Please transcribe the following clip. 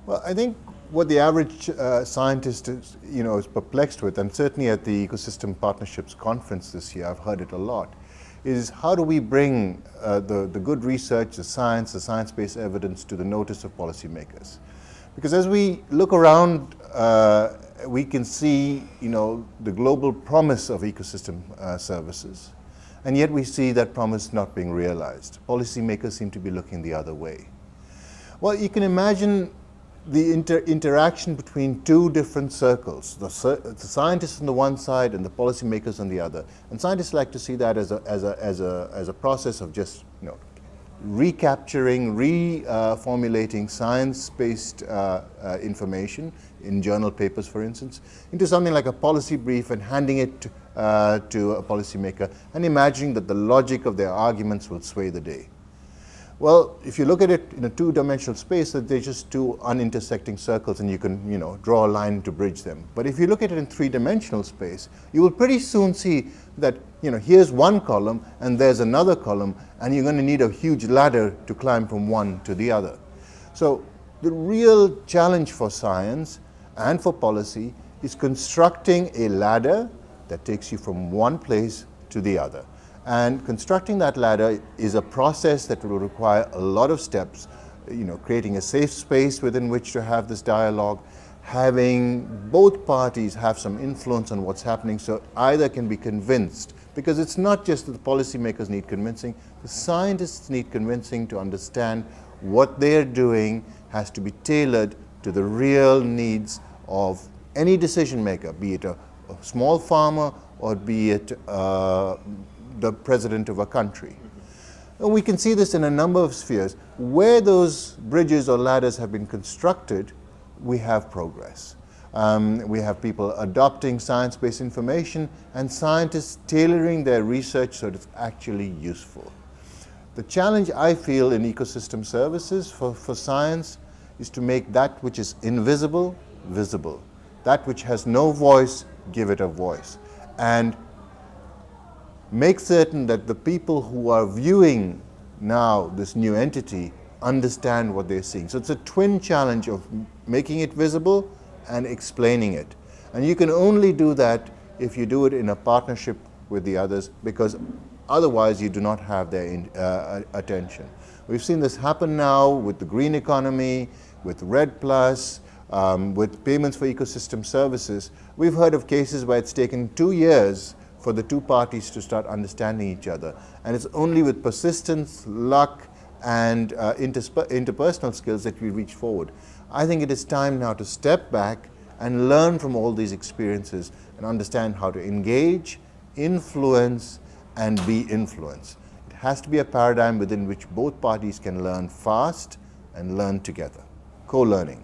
Well, I think what the average scientist is perplexed with, and certainly at the Ecosystem Partnerships Conference this year, I've heard it a lot, is how do we bring the good research, the science-based evidence to the notice of policymakers? Because as we look around, we can see, the global promise of ecosystem services, and yet we see that promise not being realized. Policymakers seem to be looking the other way. Well, you can imagine the interaction between two different circles, the scientists on the one side and the policymakers on the other. And scientists like to see that as a process of just recapturing, reformulating science-based information in journal papers, for instance, into something like a policy brief and handing it to a policymaker and imagining that the logic of their arguments will sway the day. Well, if you look at it in a two-dimensional space, that they're just two unintersecting circles and you can, draw a line to bridge them. But if you look at it in three-dimensional space, you will pretty soon see that, here's one column and there's another column, and you're going to need a huge ladder to climb from one to the other. So the real challenge for science and for policy is constructing a ladder that takes you from one place to the other. And constructing that ladder is a process that will require a lot of steps, creating a safe space within which to have this dialogue, having both parties have some influence on what's happening so either can be convinced, because it's not just that the policymakers need convincing, the scientists need convincing to understand what they're doing has to be tailored to the real needs of any decision maker, be it a small farmer or be it the president of a country. And we can see this in a number of spheres. Where those bridges or ladders have been constructed, we have progress. We have people adopting science-based information and scientists tailoring their research so that it's actually useful. The challenge I feel in ecosystem services for science is to make that which is invisible, visible. That which has no voice, give it a voice. And make certain that the people who are viewing now this new entity understand what they're seeing. So it's a twin challenge of making it visible and explaining it. And you can only do that if you do it in a partnership with the others, because otherwise you do not have their attention. We've seen this happen now with the green economy, with RED+, with payments for ecosystem services. We've heard of cases where it's taken 2 years for the two parties to start understanding each other. And it's only with persistence, luck, and interpersonal skills that we reach forward. I think it is time now to step back and learn from all these experiences and understand how to engage, influence, and be influenced. It has to be a paradigm within which both parties can learn fast and learn together. Co-learning.